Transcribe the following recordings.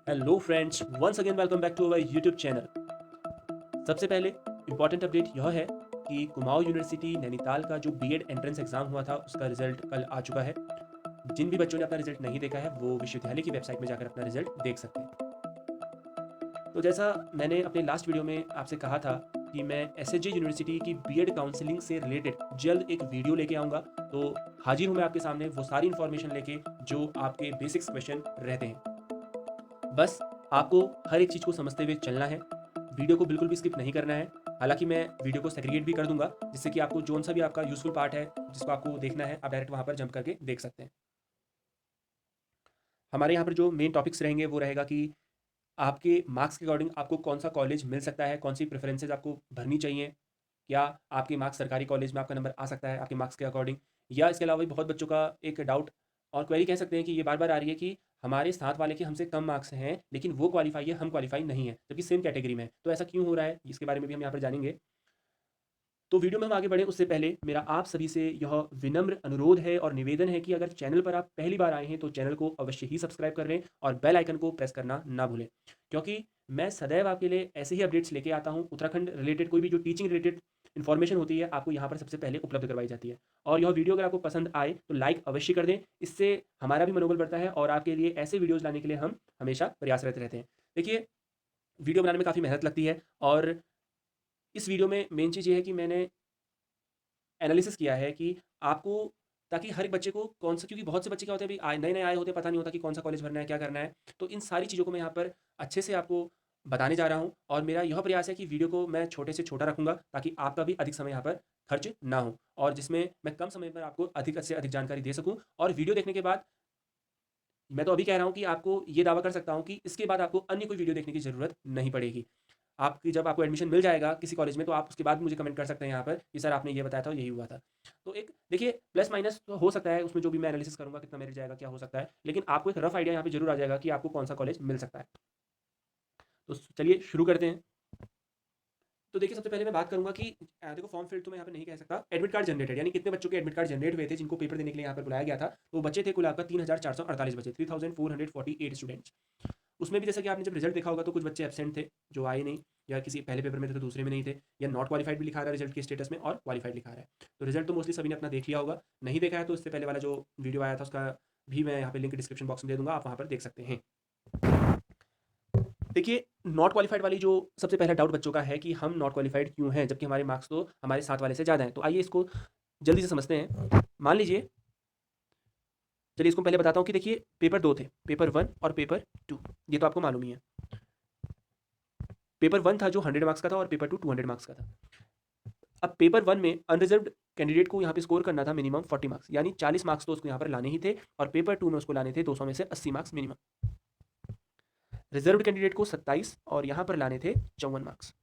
Hello friends, once again welcome back to our YouTube channel. सबसे पहले important update यह है कि कुमाऊं यूनिवर्सिटी नैनीताल का जो बीएड एंट्रेंस एग्जाम हुआ था उसका रिजल्ट कल आ चुका है। जिन भी बच्चों ने अपना रिजल्ट नहीं देखा है वो विश्वविद्यालय की वेबसाइट में जाकर अपना रिजल्ट देख सकते हैं। तो जैसा मैंने अपने लास्ट वीडियो में आपसे कहा था कि मैं एसएचजे यूनिवर्सिटी की बीएड काउंसलिंग से रिलेटेड जल्द एक वीडियो लेके आऊँगा। तो हाजिर हूँ मैं आपके सामने वो सारी इन्फॉर्मेशन लेके जो आपके बेसिक्स क्वेश्चन रहते हैं। बस आपको हर एक चीज़ को समझते हुए चलना है। वीडियो को बिल्कुल भी स्किप नहीं करना है। हालाँकि मैं वीडियो को सेग्रीगेट भी कर दूँगा, जिससे कि आपको जोन सा भी आपका यूज़फुल पार्ट है, जिसको आपको देखना है, आप डायरेक्ट वहाँ पर जंप करके देख सकते हैं। हमारे यहाँ पर जो मेन टॉपिक्स रहेंगे वो रहेगा कि आपके मार्क्स के अकॉर्डिंग आपको कौन-सा कॉलेज मिल सकता है, कौन-सी प्रेफ़रेंसेस आपको भरनी चाहिए। क्या आपके मार्क्स सरकारी कॉलेज में आपका नंबर आ सकता है आपके मार्क्स के अकॉर्डिंग? या इसके अलावा भी बहुत बच्चों का एक डाउट और क्वेरी कह सकते हैं कि ये बार-बार आ रही है कि हमारे साथ वाले के हमसे कम मार्क्स हैं, लेकिन वो क्वालीफाई है, हम क्वालीफाई नहीं हैं, जबकि सेम कैटेगरी में हैं। तो ऐसा क्यों हो रहा है? इसके बारे में भी हम यहाँ पर जानेंगे। तो वीडियो में हम आगे बढ़ें उससे पहले मेरा आप सभी से यह विनम्र अनुरोध है और निवेदन है कि अगर चैनल पर आप पहली बार आए हैं तो चैनल को अवश्य ही सब्सक्राइब कर लें और बेल आइकन को प्रेस करना ना भूलें, क्योंकि मैं सदैव आपके लिए ऐसे ही अपडेट्स लेके आता हूँ। उत्तराखंड रिलेटेड कोई भी जो टीचिंग रिलेटेड इन्फॉर्मेशन होती है आपको यहाँ पर सबसे पहले उपलब्ध करवाई जाती है। और यह वीडियो अगर आपको पसंद आए तो लाइक अवश्य कर दें, इससे हमारा भी मनोबल बढ़ता है और आपके लिए ऐसे वीडियोज़ लाने के लिए हम हमेशा प्रयासरत रहते हैं। देखिए, वीडियो बनाने में काफ़ी मेहनत लगती है और इस वीडियो में मेन चीज़ ये है कि मैंने एनालिसिस किया है कि आपको, ताकि हर एक बच्चे को कौन सा, क्योंकि बहुत से बच्चे क्या होते हैं, अभी नए नए आए होते हैं, पता नहीं होता कि कौन सा कॉलेज भरना है, क्या करना है। तो इन सारी चीज़ों को मैं यहाँ पर अच्छे से आपको बताने जा रहा हूँ और मेरा यह प्रयास है कि वीडियो को मैं छोटे से छोटा रखूँगा ताकि आपका भी अधिक समय यहाँ पर खर्च ना हो और जिसमें मैं कम समय पर आपको अधिक से अधिक जानकारी दे सकूँ। और वीडियो देखने के बाद मैं तो अभी कह रहा हूँ कि आपको ये दावा कर सकता हूँ कि इसके बाद आपको अन्य कोई वीडियो देखने की ज़रूरत नहीं पड़ेगी। आपकी जब आपको एडमिशन मिल जाएगा किसी कॉलेज में तो आप उसके बाद मुझे कमेंट कर सकते हैं यहाँ पर कि सर आपने ये बताया था, यही हुआ था। तो एक देखिए, प्लस माइनस तो हो सकता है उसमें, जो भी मैं एनालिसिस करूँगा कितना मेरिट जाएगा, क्या हो सकता है, लेकिन आपको एक रफ आइडिया यहाँ पे ज़रूर आ जाएगा कि आपको कौन-सा कॉलेज मिल सकता है। तो चलिए शुरू करते हैं। तो देखिए, सबसे पहले मैं बात करूँगा कि देखो, फॉर्म फिल तो मैं यहाँ पे नहीं कह सकता। एडमिट कार्ड जनरेटेड यानी कितने बच्चों के एडमिट कार्ड जनरेट हुए थे जिनको पेपर देने के लिए यहाँ पर बुलाया गया था। तो बच्चे थे कुल आपका 3,448 बचे, 3,448 स्टूडेंट्स। उसमें भी जैसा कि आपने जब रिजल्ट देखा होगा तो कुछ बच्चे एब्सेंट थे, जो आए नहीं, या किसी पहले पेपर में थे तो दूसरे में नहीं थे, या नॉट क्वालिफाइड भी लिखा रहा है रिजल्ट के स्टेटस में और क्वालिफाइड लिखा रहा है। तो रिजल्ट तो मोस्टली सभी ने अपना देख लिया होगा। नहीं देखा है तो इससे पहले वाला जो वीडियो आया था उसका भी मैं यहाँ पे लिंक डिस्क्रिप्शन बॉक्स में दे दूँगा, आप वहाँ पर देख सकते हैं। देखिए, नॉट क्वालिफाइड वाली जो सबसे पहला डाउट बच्चों का है कि हम नॉट क्वालिफाइड क्यों हैं, जबकि हमारे मार्क्स तो हमारे साथ वाले से ज़्यादा हैं। तो आइए इसको जल्दी से समझते हैं। मान लीजिए, चलिए इसको पहले बताता हूँ कि देखिए, पेपर 2 थे, पेपर 1 और पेपर 2, ये तो आपको मालूम ही है। पेपर 1 था जो 100 मार्क्स का था और पेपर 2 200 मार्क्स का था। अब पेपर 1 में अनरिजर्व्ड कैंडिडेट को यहाँ पे स्कोर करना था मिनिमम 40 मार्क्स, यानी 40 मार्क्स तो उसको यहाँ पर लाने ही थे और पेपर 2 में उसको लाने थे 200 में से 80 मार्क्स मिनिमम। रिजर्व्ड कैंडिडेट को 27 और यहाँ पर लाने थे 54 मार्क्स।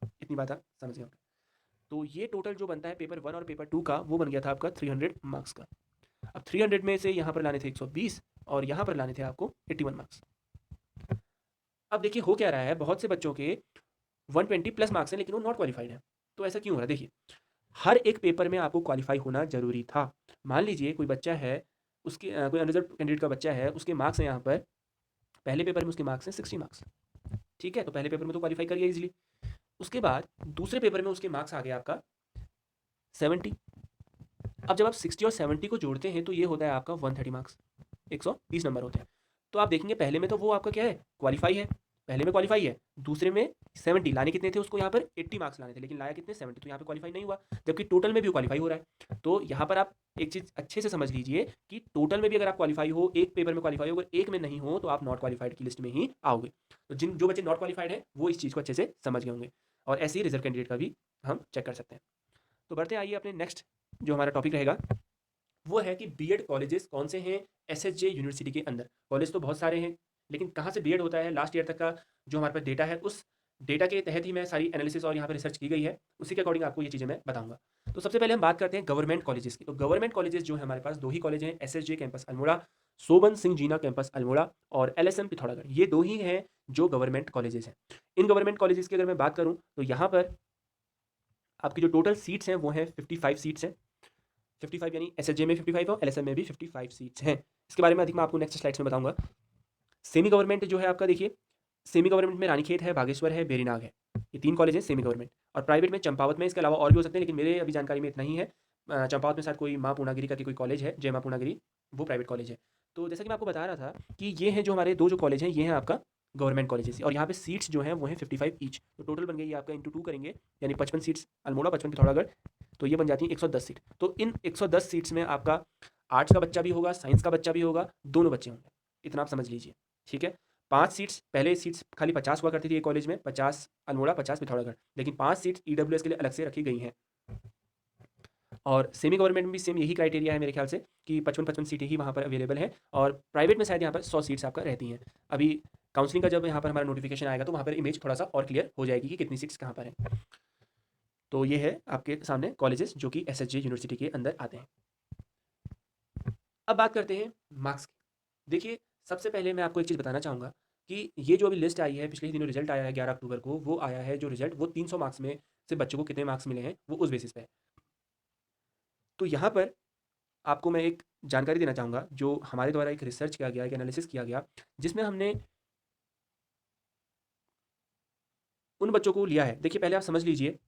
इतनी बात आप समझ गए होंगे। तो ये टोटल जो बनता है पेपर 1 और पेपर 2 का, वो बन गया था आपका 300 मार्क्स का। अब 300 में से यहाँ पर लाने थे 120 और यहाँ पर लाने थे आपको 81 मार्क्स। अब देखिए हो क्या रहा है, बहुत से बच्चों के 120 प्लस मार्क्स हैं लेकिन वो नॉट क्वालिफाइड है। तो ऐसा क्यों हो रहा है? देखिए, हर एक पेपर में आपको क्वालिफाई होना ज़रूरी था। मान लीजिए कोई बच्चा है, उसके कोई अनरिज़र्व्ड कैंडिडेट का बच्चा है, उसके मार्क्स हैं यहाँ पर, पहले पेपर में उसके मार्क्स हैं 60 मार्क्स, ठीक है? तो पहले पेपर में तो क्वालिफाई कर गया ईज़िली। उसके बाद दूसरे पेपर में उसके मार्क्स आ गए आपका 70। अब जब आप 60 और 70 को जोड़ते हैं तो ये होता है आपका 130 मार्क्स, 130 नंबर होते हैं। तो आप देखेंगे पहले में तो वो आपका क्या है, क्वालिफाई है, पहले में क्वालिफाई है, दूसरे में 70 लाने कितने थे उसको, यहाँ पर 80 मार्क्स लाने थे लेकिन लाया कितने, 70, तो यहाँ पे क्वालिफाई नहीं हुआ, जबकि टोटल में भी क्वालिफाई हो रहा है। तो यहाँ पर आप एक चीज़ अच्छे से समझ लीजिए कि टोटल में भी अगर आप क्वालिफाई हो, एक पेपर में क्वालिफाई हो, अगर एक में नहीं हो तो आप नॉट क्वालिफाइड की लिस्ट में ही आओगे। तो जो बच्चे नॉट क्वालिफाइड हैं वो इस चीज़ को अच्छे से समझ गए होंगे और ऐसे ही रिजर्व कैंडिडेट का भी हम चेक कर सकते हैं। तो बढ़ते आइए अपने नेक्स्ट जो हमारा टॉपिक रहेगा, वो है कि बीएड कॉलेजेस कौन से हैं एसएचजे यूनिवर्सिटी के अंदर। कॉलेज तो बहुत सारे हैं, लेकिन कहाँ से बीएड होता है, लास्ट ईयर तक का जो हमारे पास डेटा है, उस डेटा के तहत ही मैं सारी एनालिसिस और यहाँ पे रिसर्च की गई है, उसी के अकॉर्डिंग आपको ये चीज़ें मैं बताऊंगा। तो सबसे पहले हम बात करते हैं गवर्नमेंट कॉलेजेस की। तो गवर्नमेंट कॉलेजेस जो है हमारे पास दो ही कॉलेज हैं, एसएचजे कैंपस अल्मोड़ा, सोबन सिंह जीना कैंपस अल्मोड़ा और एलएसएम पिथौरागढ़। ये दो ही हैं जो गवर्नमेंट कॉलेजेस हैं। इन गवर्नमेंट कॉलेजेस की अगर मैं बात करूँ तो यहाँ पर आपकी जो टोटल सीट्स हैं वो हैं 55 सीट्स हैं। 55 यानी एसएचजे में 55 और एलएसएम में भी 55 सीट्स हैं। इसके बारे में अधिक मैं आपको नेक्स्ट स्लाइड्स में बताऊंगा। सेमी गवर्नमेंट जो है आपका देखिए, सेमी गवर्नमेंट में रानीखेत है, बागेश्वर है, बेरीनाग है। ये 3 कॉलेज हैं सेमी गवर्नमेंट। और प्राइवेट में चंपावत में, इसके अलावा और भी हो सकते हैं, लेकिन मेरे अभी जानकारी में इतना ही है। चंपावत में शायद कोई माँ पूर्णागिरी करके कोई कॉलेज है, जय माँ पूर्णागिरी, वो प्राइवेट कॉलेज है। तो जैसा कि मैं आपको बता रहा था कि ये हैं जो हमारे 2 जो कॉलेज हैं, ये हैं आपका गवर्नमेंट कॉलेजेस, और यहाँ पे सीट्स जो हैं वो हैं 55 ईच। तो टोटल बन गई ये आपका इंटू 2 करेंगे, यानी 55 सीट्स अल्मोड़ा, 55 पिथौरागढ़, तो ये बन जाती है 110 सीट। तो इन 110 सीट्स में आपका आर्ट्स का बच्चा भी होगा, साइंस का बच्चा भी होगा, दोनों बच्चे होंगे। इतना आप समझ लीजिए, ठीक है। 5 सीट्स, पहले सीट्स खाली 50 हुआ करती थी ये कॉलेज में, 50 अल्मोड़ा, 50 पिथौरागढ़, लेकिन 5 सीट्स ईडब्ल्यूएस के लिए अलग से रखी गई हैं। और सेमी गवर्नमेंट में भी सेम यही क्राइटेरिया है मेरे ख्याल से, कि 55-55 सीटें ही वहाँ पर अवेलेबल हैं, और प्राइवेट में शायद यहाँ पर 100 सीट्स आपका रहती हैं। अभी काउंसलिंग का जब यहाँ पर हमारा नोटिफिकेशन आएगा तो वहाँ पर इमेज थोड़ा सा और क्लियर हो जाएगी कि कितनी सीट्स कहाँ पर हैं। तो ये है आपके सामने कॉलेजेस जो कि एसएसजे यूनिवर्सिटी के अंदर आते हैं। अब बात करते हैं मार्क्स की। देखिए, सबसे पहले मैं आपको एक चीज़ बताना चाहूँगा कि ये जो अभी लिस्ट आई है, पिछले ही दिनों रिजल्ट आया है 11 अक्टूबर को, वो आया है जो रिजल्ट, वो 300 मार्क्स में से बच्चों को कितने मार्क्स मिले हैं, वो उस बेसिस पे है। तो यहाँ पर आपको मैं एक जानकारी देना चाहूँगा, जो हमारे द्वारा एक रिसर्च किया गया, एक एनालिसिस किया गया, जिसमें हमने उन बच्चों को लिया है। देखिए, पहले आप समझ लीजिए,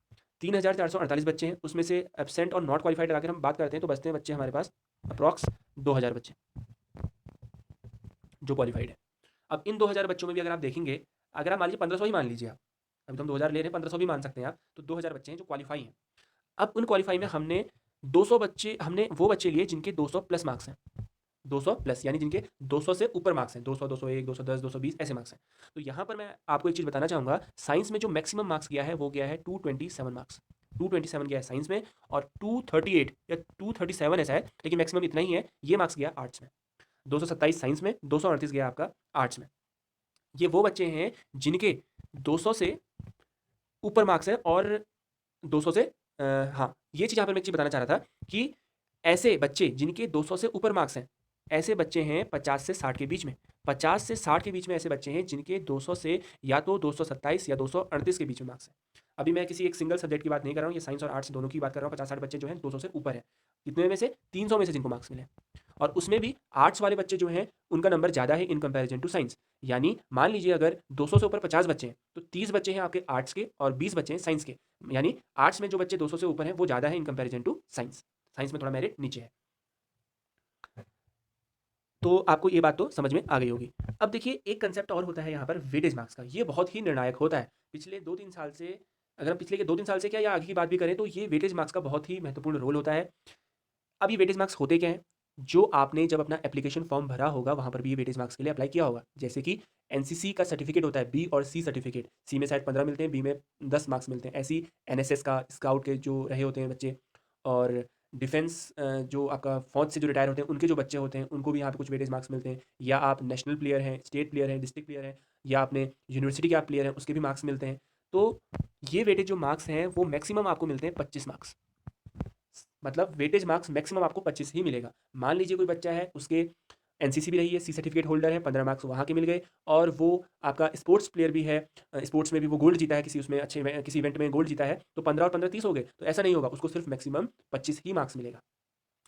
3,448 बच्चे हैं, उसमें से एब्सेंट और नॉट क्वालिफाइड अगर हम बात करते हैं तो बचते हैं बच्चे हमारे पास अप्रॉक्स 2,000 बच्चे जो क्वालिफाइड है। अब इन 2,000 बच्चों में भी अगर आप देखेंगे, अगर आप मान लीजिए 1,500 ही मान लीजिए आप, अभी तो हम 2,000 ले रहे हैं, 1,500 भी मान सकते हैं आप, तो 2,000 बच्चे हैं जो क्वालिफाई हैं। अब उन क्वालिफाई में हमने 200 बच्चे, हमने वो बच्चे लिए जिनके 200 प्लस मार्क्स हैं। 200 प्लस यानी जिनके 200 से ऊपर मार्क्स हैं, 200, 201, 210, 220 ऐसे मार्क्स हैं। तो यहाँ पर मैं आपको एक चीज़ बताना चाहूँगा, साइंस में जो मैक्सिमम मार्क्स गया है वो गया है 227 मार्क्स। 227 गया है साइंस में, और 238 या 237 ऐसा है, लेकिन मैक्सिमम इतना ही है, ये मार्क्स गया आर्ट्स में। 227 साइंस में, 238 गया आपका आर्ट्स में। ये वो बच्चे हैं जिनके 200 से ऊपर मार्क्स हैं, और 200 से हाँ, ये चीज़ यहाँ पर मैं एक चीज़ बताना चाह रहा था कि ऐसे बच्चे जिनके 200 से ऊपर मार्क्स हैं, ऐसे बच्चे हैं 50 से 60 के बीच में। 50 से 60 के बीच में ऐसे बच्चे हैं जिनके 200 से या तो 227 या 238 के बीच में मार्क्स हैं। अभी मैं किसी एक सिंगल सब्जेक्ट की बात नहीं कर रहा हूँ, ये साइंस और आर्ट्स दोनों की बात कर रहा हूँ। 50-60 बच्चे जो हैं 200 से ऊपर हैं। कितने में से? 300 में से जिनको मार्क्स मिले हैं। और उसमें भी आर्ट्स वाले बच्चे जो हैं उनका नंबर ज़्यादा है इन कंपैरिजन टू साइंस। यानी मान लीजिए अगर 200 से ऊपर 50 बच्चे हैं, तो 30 बच्चे हैं आपके आर्ट्स के और 20 बच्चे हैं साइंस के। यानी आर्ट्स में जो बच्चे 200 से ऊपर हैं वो ज़्यादा है in comparison to science. Science में थोड़ा मेरिट नीचे है। तो आपको ये बात तो समझ में आ गई होगी। अब देखिए, एक कंसेप्ट और होता है यहाँ पर वेटेज मार्क्स का। ये बहुत ही निर्णायक होता है। पिछले 2-3 साल से, अगर हम पिछले के 2-3 साल से क्या या आगे की बात भी करें, तो ये वेटेज मार्क्स का बहुत ही महत्वपूर्ण रोल होता है। अब ये वेटेज मार्क्स होते क्या हैं? जो आपने जब अपना एप्लीकेशन फॉर्म भरा होगा, वहाँ पर भी ये वेटेज मार्क्स के लिए अप्लाई किया होगा। जैसे कि एनसीसी का सर्टिफिकेट होता है, बी और सी सर्टिफिकेट। सी में शायद 15 मिलते हैं, बी में 10 मार्क्स मिलते हैं। ऐसे ही एनएसएस का, स्काउट के जो रहे होते हैं बच्चे, और डिफेंस जो आपका फ़ौज से जो रिटायर होते हैं, उनके जो बच्चे होते हैं, उनको भी यहाँ पे कुछ वेटेज मार्क्स मिलते हैं। या आप नेशनल प्लेयर हैं, स्टेट प्लेयर हैं, डिस्ट्रिक्ट प्लेयर हैं, या आपने यूनिवर्सिटी के आप प्लेयर हैं, उसके भी मार्क्स मिलते हैं। तो ये वेटेज जो मार्क्स हैं, वो मैक्सिमम आपको मिलते हैं 25 मार्क्स। मतलब वेटेज मार्क्स मैक्सिमम आपको 25 ही मिलेगा। मान लीजिए कोई बच्चा है, उसके एनसीसी भी रही है, सी सर्टिफिकेट होल्डर है, 15 मार्क्स वहाँ के मिल गए, और वो आपका स्पोर्ट्स प्लेयर भी है, स्पोर्ट्स में भी वो गोल्ड जीता है, किसी उसमें अच्छे किसी इवेंट में गोल्ड जीता है, तो 15 और 15 30 हो गए। तो ऐसा नहीं होगा, उसको सिर्फ मैक्सिमम 25 ही मार्क्स मिलेगा,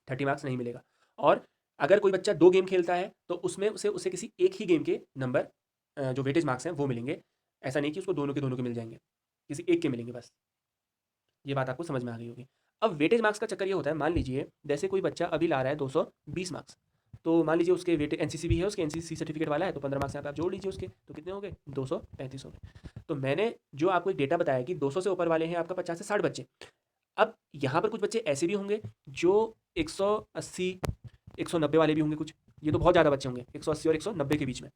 30 मार्क्स नहीं मिलेगा। और अगर कोई बच्चा 2 गेम खेलता है तो उसमें उसे उसे किसी एक ही गेम के नंबर, जो वेटेज मार्क्स हैं वो मिलेंगे। ऐसा नहीं कि उसको दोनों के मिल जाएंगे, किसी एक के मिलेंगे बस। ये बात आपको समझ में आ गई होगी। अब वेटेज मार्क्स का चक्कर ये होता है, मान लीजिए जैसे कोई बच्चा अभी ला रहा है 220 मार्क्स, तो मान लीजिए उसके वेटेज एनसीसी भी है, उसके एनसीसी सर्टिफिकेट वाला है, तो 15 मार्क्स यहाँ पे आप जोड़ लीजिए उसके, तो कितने हो गए? 235 हो गए। तो मैंने जो आपको एक डेटा बताया कि 200 से ऊपर वाले हैं आपका 50 से 60 बच्चे। अब यहाँ पर कुछ बच्चे ऐसे भी होंगे जो 180, 190 वाले भी होंगे कुछ। ये तो बहुत ज़्यादा बच्चे होंगे, 180 और 190 के बीच में।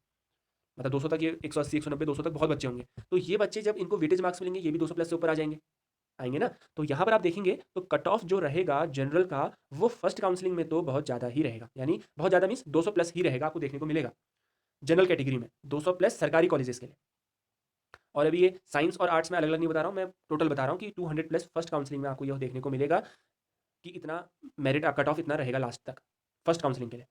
मतलब 200 तक, ये 180, 190, 200 तक बहुत बच्चे होंगे। तो ये बच्चे जब इनको वेटेज मार्क्स मिलेंगे, ये भी 200 प्लस से ऊपर आ जाएंगे, आएँगे ना? तो यहाँ पर आप देखेंगे तो कट ऑफ जो रहेगा जनरल का, वो फर्स्ट काउंसलिंग में तो बहुत ज़्यादा ही रहेगा। यानी बहुत ज़्यादा मीन्स 200 प्लस ही रहेगा, आपको देखने को मिलेगा। जनरल कैटेगरी में 200 प्लस सरकारी कॉलेजेस के लिए। और अभी ये साइंस और आर्ट्स में अलग-अलग नहीं बता रहा हूँ, मैं टोटल बता रहा हूँ कि 200 प्लस फर्स्ट काउंसलिंग में आपको यह देखने को मिलेगा कि इतना मेरिट कट ऑफ इतना रहेगा लास्ट तक, फर्स्ट काउंसलिंग के लिए।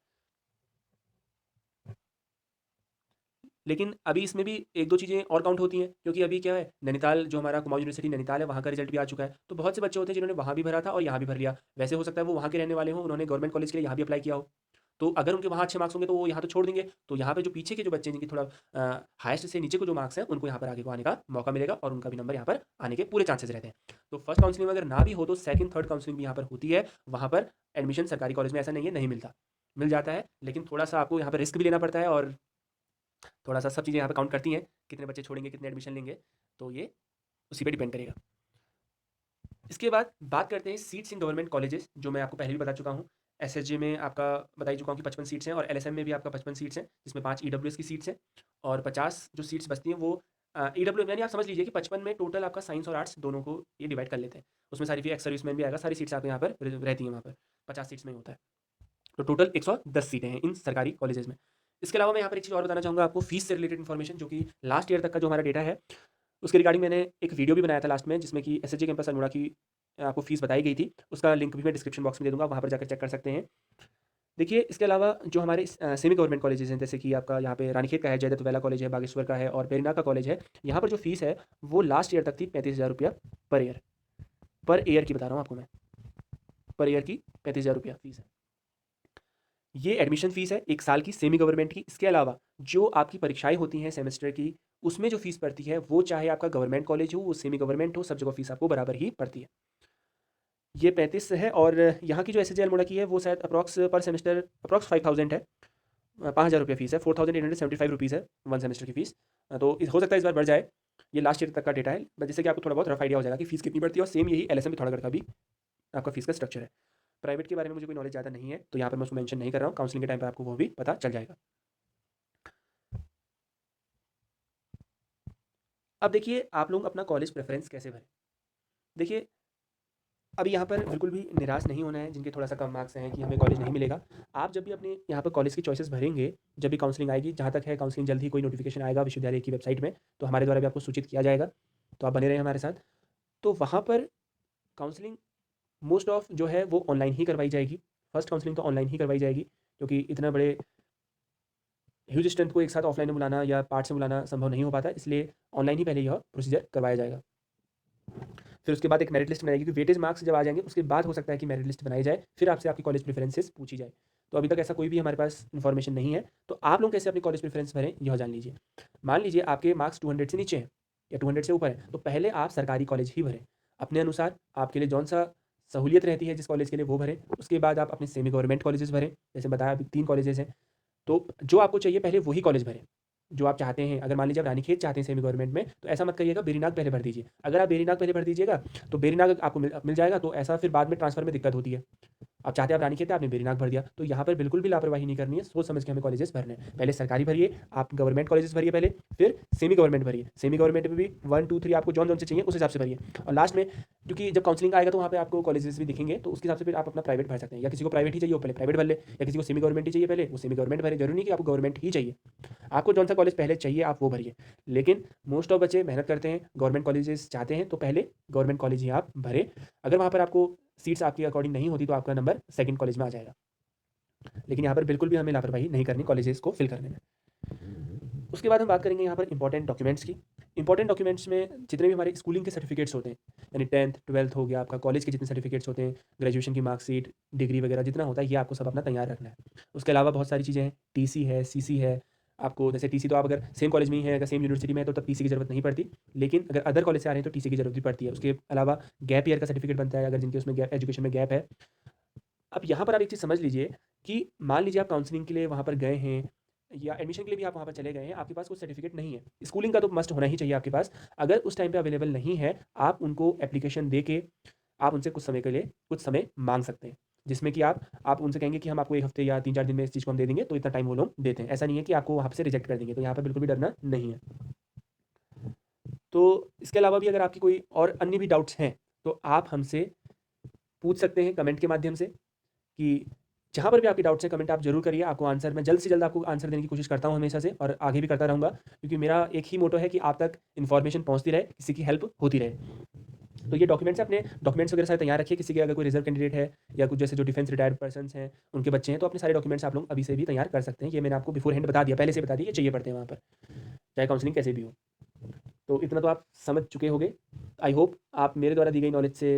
लेकिन अभी इसमें भी 1-2 चीज़ें और काउंट होती हैं, क्योंकि अभी क्या है, नैनीताल जो हमारा कुमाऊँ यूनिवर्सिटी नैनीताल है, वहाँ का रिजल्ट भी आ चुका है। तो बहुत से बच्चे होते हैं जिन्होंने वहाँ भी भरा था और यहाँ भी भर लिया। वैसे हो सकता है वो वहाँ के रहने वाले हों, उन्होंने गवर्नमेंट कॉलेज के लिए यहाँ भी अप्लाई किया हो। तो अगर उनके वहाँ अच्छे मार्क्स होंगे तो वो यहाँ तो छोड़ देंगे, तो यहाँ पे जो पीछे के जो बच्चे हैं जिनके थोड़ा हाईएस्ट से नीचे को जो मार्क्स हैं उनको यहाँ पर आगे को आने का मौका मिलेगा और उनका भी नंबर यहाँ पर आने के पूरे चांसेस रहते हैं। तो फर्स्ट काउंसलिंग में अगर ना भी हो तो सेकंड थर्ड काउंसलिंग भी यहाँ पर होती है। वहाँ पर एडमिशन सरकारी कॉलेज में ऐसा नहीं है नहीं मिलता, मिल जाता है, लेकिन थोड़ा-सा आपको यहाँ पर रिस्क भी लेना पड़ता है और थोड़ा-सा सब चीज़ें यहाँ पे काउंट करती हैं, कितने बच्चे छोड़ेंगे, कितने एडमिशन लेंगे, तो ये उसी पे डिपेंड करेगा। इसके बाद बात करते हैं सीट्स इन गवर्नमेंट कॉलेजेस, जो मैं आपको पहले भी बता चुका हूँ। एसएसजे में आपका बता ही चुका हूँ कि 55 सीट्स हैं और एलएसएम में भी आपका 55 सीट्स हैं, जिसमें 5 ईडब्ल्यूएस की सीट्स हैं और 50 जो सीट्स बचती हैं वो ईडब्ल्यू यानी आप समझ लीजिए कि 55 में टोटल आपका साइंस और आर्ट्स दोनों को ये डिवाइड कर लेते हैं। उसमें सारी फिर एक्स सर्विसमैन भी आएगा, सारी सीट्स आपके यहाँ पर रहती हैं वहाँ पर, 50 सीट्स में ही होता है। तो टोटल 110 सीटें हैं इन सरकारी कॉलेजेस में। इसके अलावा मैं यहाँ पर एक चीज़ और बताना चाहूँगा आपको फीस से रिलेटेड इन्फॉर्मेशन, जो कि लास्ट ईयर तक का जो हमारा डेटा है, उसके रिगार्डिंग मैंने एक वीडियो भी बनाया था लास्ट में, जिसमें कि एसएसजे कैंपस अल्मोड़ा की आपको फीस बताई गई थी। उसका लिंक भी मैं डिस्क्रिप्शन बॉक्स में दे दूँगा, वहाँ पर जाकर चेक कर सकते हैं। देखिए, इसके अलावा जो हमारे सेमी गवर्नमेंट कॉलेजेस हैं, जैसे कि आपका यहाँ पे रानीखेत का है, जयदत्त वेला कॉलेज है, बागेश्वर का है और बेरीनाग का कॉलेज है। यहाँ पर जो फीस है वो लास्ट ईयर तक थी 35,000 रुपया पर ईयर की बता रहा हूँ आपको मैं, पर ईयर की 35,000 रुपया फीस है। ये एडमिशन फ़ीस है 1 साल की सेमी गवर्नमेंट की। इसके अलावा जो आपकी परीक्षाएँ होती हैं सेमेस्टर की, उसमें जो फ़ीस पड़ती है वो चाहे आपका गवर्नमेंट कॉलेज हो, वो सेमी गवर्नमेंट हो, सब जगह फ़ीस आपको बराबर ही पड़ती है। ये 35 है और यहाँ की जो एसएसजे अल्मोड़ा की है वो शायद अप्रॉक्स पर सेमेस्टर अप्रॉक्स 5,000 है। 5,000 रुपये फ़ीस है, 4,875 रुपीज़ है 1 सेमेस्टर की फ़ीस। तो हो सकता है इस बार बढ़ जाए। ये लास्ट ईयर तक का डेटा है, बट जिससे कि आपको थोड़ा बहुत रफ आइडिया हो जाएगा कि फ़ीस कितनी बढ़ती है और सेम यही एलएसएम पिथौरागढ़ का भी आपका फ़ीस का स्ट्रक्चर है। प्राइवेट के बारे में मुझे कोई नॉलेज ज़्यादा नहीं है, तो यहाँ पर मैं उसको मेंशन नहीं कर रहा हूँ, काउंसलिंग के टाइम पे आपको वो भी पता चल जाएगा। अब देखिए आप लोग अपना कॉलेज प्रेफ़रेंस कैसे भरें? देखिए, अभी यहाँ पर बिल्कुल भी निराश नहीं होना है जिनके थोड़ा-सा कम मार्क्स हैं कि हमें कॉलेज नहीं मिलेगा। आप जब भी अपने यहाँ पर कॉलेज की चॉइसेस भरेंगे, जब भी काउंसलिंग आएगी, जहाँ तक है काउंसलिंग जल्द ही कोई नोटिफ़िकेशन आएगा विश्वविद्यालय की वेबसाइट में, तो हमारे द्वारा भी आपको सूचित किया जाएगा। तो आप बने रहें हमारे साथ। तो वहाँ पर काउंसलिंग मोस्ट ऑफ जो है वो ऑनलाइन ही करवाई जाएगी। फर्स्ट काउंसलिंग तो ऑनलाइन ही करवाई जाएगी, क्योंकि इतना बड़े ह्यूज स्ट्रेंथ को एक साथ ऑफलाइन में बुलाना या पार्ट से बुलाना संभव नहीं हो पाता, इसलिए ऑनलाइन ही पहले यह प्रोसीजर करवाया जाएगा। फिर उसके बाद एक मेरिट लिस्ट बनाएगी, क्योंकि वेटेज मार्क्स जब आ जाएँगे उसके बाद हो सकता है कि मेरिट लिस्ट बनाई जाए, फिर आपसे आपकी कॉलेज प्रेफ़रेंसेस पूछी जाए। तो अभी तक ऐसा कोई भी हमारे पास इन्फॉर्मेशन नहीं है, तो आप लोग कैसे अपनी कॉलेज प्रेफ़रेंस भरें, यह जान लीजिए। मान लीजिए आपके मार्क्स 200 से नीचे हैं या 200 से ऊपर हैं, तो पहले आप सरकारी कॉलेज ही भरें। अपने अनुसार आपके लिए जौन-सा सहूलियत रहती है जिस कॉलेज के लिए वो भरें। उसके बाद आप अपने सेमी गवर्नमेंट कॉलेजेस भरें, जैसे बताया अभी 3 कॉलेजेस हैं। तो जो आपको चाहिए पहले वही कॉलेज भरें, जो आप चाहते हैं। अगर मान लीजिए आप रानीखेत चाहते हैं सेमी गवर्नमेंट में, तो ऐसा मत करिएगा, बेरीनाग पहले भर दीजिए। अगर आप बेरीनाग पहले भर दीजिएगा, तो बेरीनाग आपको मिल जाएगा, तो ऐसा फिर बाद में ट्रांसफ़र में दिक्कत होती है। आप चाहते हैं आप रानीखेत है, आपने बेरीनाग भर दिया, तो यहाँ पर बिल्कुल भी लापरवाही नहीं करनी है, सोच समझ के हमें कॉलेजेस भरने हैं। पहले सरकारी भरिए, आप गवर्नमेंट कॉलेजेस भरिए पहले, फिर सेमी गवर्नमेंट भरिए। सेमी गवर्नमेंट में भी 1, 2, 3 आपको जौन-जौन से चाहिए उस हिसाब से भरिए और लास्ट में, क्योंकि जब काउंसलिंग आएगा तो वहाँ पे आपको कॉलेजेस भी दिखेंगे, तो उसके हिसाब से फिर आप अपना प्राइवेट भर सकते हैं, या किसी को प्राइवेट ही चाहिए वो पहले प्राइवेट भर ले, या किसी को सेमी गवर्नमेंट ही चाहिए पहले वो सेमी गवर्नमेंट भरे। ज़रूरी नहीं कि आपको गवर्नमेंट ही चाहिए, आपको जौन सा कॉलेज पहले चाहिए आप वो भरिए। लेकिन मोस्ट ऑफ बच्चे मेहनत करते हैं, गवर्नमेंट कॉलेजेस चाहते हैं, तो पहले गवर्नमेंट कॉलेज ही आप भरें। अगर वहाँ पर आपको सीट्स आपके अकॉर्डिंग नहीं होती तो आपका नंबर सेकंड कॉलेज में आ जाएगा। लेकिन यहाँ पर बिल्कुल भी हमें लापरवाही नहीं करनी कॉलेजेस को फिल करने में। उसके बाद हम बात करेंगे यहाँ पर इंपॉर्टेंट डॉक्यूमेंट्स की। इंपॉर्टेंट डॉक्यूमेंट्स में जितने भी हमारे स्कूलिंग के सर्टिफिकेट्स होते हैं, यानी 10th 12th हो गया, आपका कॉलेज के जितने सर्टिफिकेट्स होते हैं, ग्रेजुएशन की मार्कशीट, डिग्री वगैरह जितना होता है, ये आपको सब अपना तैयार रखना है। उसके अलावा बहुत सारी चीज़ें हैं, टीसी है, सीसी है। आपको जैसे टीसी तो आप अगर सेम कॉलेज में ही हैं, अगर सेम यूनिवर्सिटी में है तो तब टीसी की ज़रूरत नहीं पड़ती, लेकिन अगर अदर कॉलेज से आ रहे हैं तो टीसी की ज़रूरत भी पड़ती है। उसके अलावा गैप ईयर का सर्टिफिकेट बनता है, अगर जिनके उसमें गैप एजुकेशन में गैप है। अब यहाँ पर आप एक चीज़ समझ लीजिए कि मान लीजिए आप काउंसलिंग के लिए वहाँ पर गए हैं या एडमिशन के लिए भी आप वहाँ पर चले गए हैं, आपके पास कोई सर्टिफिकेट नहीं है। स्कूलिंग का तो मस्ट होना ही चाहिए आपके पास। अगर उस टाइम पे अवेलेबल नहीं है, आप उनको एप्लीकेशन दे के आप उनसे कुछ समय के लिए कुछ समय माँग सकते हैं। जिसमें कि आप उनसे कहेंगे कि हम आपको 1 हफ्ते या 3-4 दिन में इस चीज़ को हम दे देंगे, तो इतना टाइम वो लोग देते हैं। ऐसा नहीं है कि आपको वहाँ से रिजेक्ट कर देंगे, तो यहाँ पे बिल्कुल भी डरना नहीं है। तो इसके अलावा भी अगर आपकी कोई और अन्य भी डाउट्स हैं, तो आप हमसे पूछ सकते हैं कमेंट के माध्यम से, कि जहाँ पर भी आपके डाउट्स हैं कमेंट आप ज़रूर करिए, आपको आंसर मैं जल्द से जल्द आपको आंसर देने की कोशिश करता हूँ हमेशा से और आगे भी करता रहूँगा, क्योंकि मेरा एक ही मोटो है कि आप तक इन्फॉर्मेशन पहुँचती रहे, किसी की हेल्प होती रहे। तो ये डॉक्यूमेंट्स हैं, अपने डॉक्यूमेंट्स वगैरह सारे तैयार रखिए, किसी के अगर कोई रिजर्व कैंडिडेट है या कुछ जैसे जो डिफेंस रिटायर्ड पर्सन्स हैं, उनके बच्चे हैं, तो अपने सारे डॉक्यूमेंट्स आप लोग अभी से भी तैयार कर सकते हैं। ये मैंने आपको बिफोर हैंड बता दिया, पहले से बता दिया, ये चाहिए पड़ते हैं वहाँ पर, चाहे काउंसलिंग कैसे भी हो। तो इतना तो आप समझ चुके होंगे। आई होप आप मेरे द्वारा दी गई नॉलेज से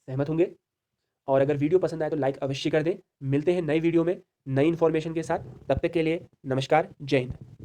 सहमत होंगे और अगर वीडियो पसंद आए तो लाइक अवश्य कर दें। मिलते हैं नई वीडियो में नई इन्फॉर्मेशन के साथ। तब तक के लिए नमस्कार, जय हिंद।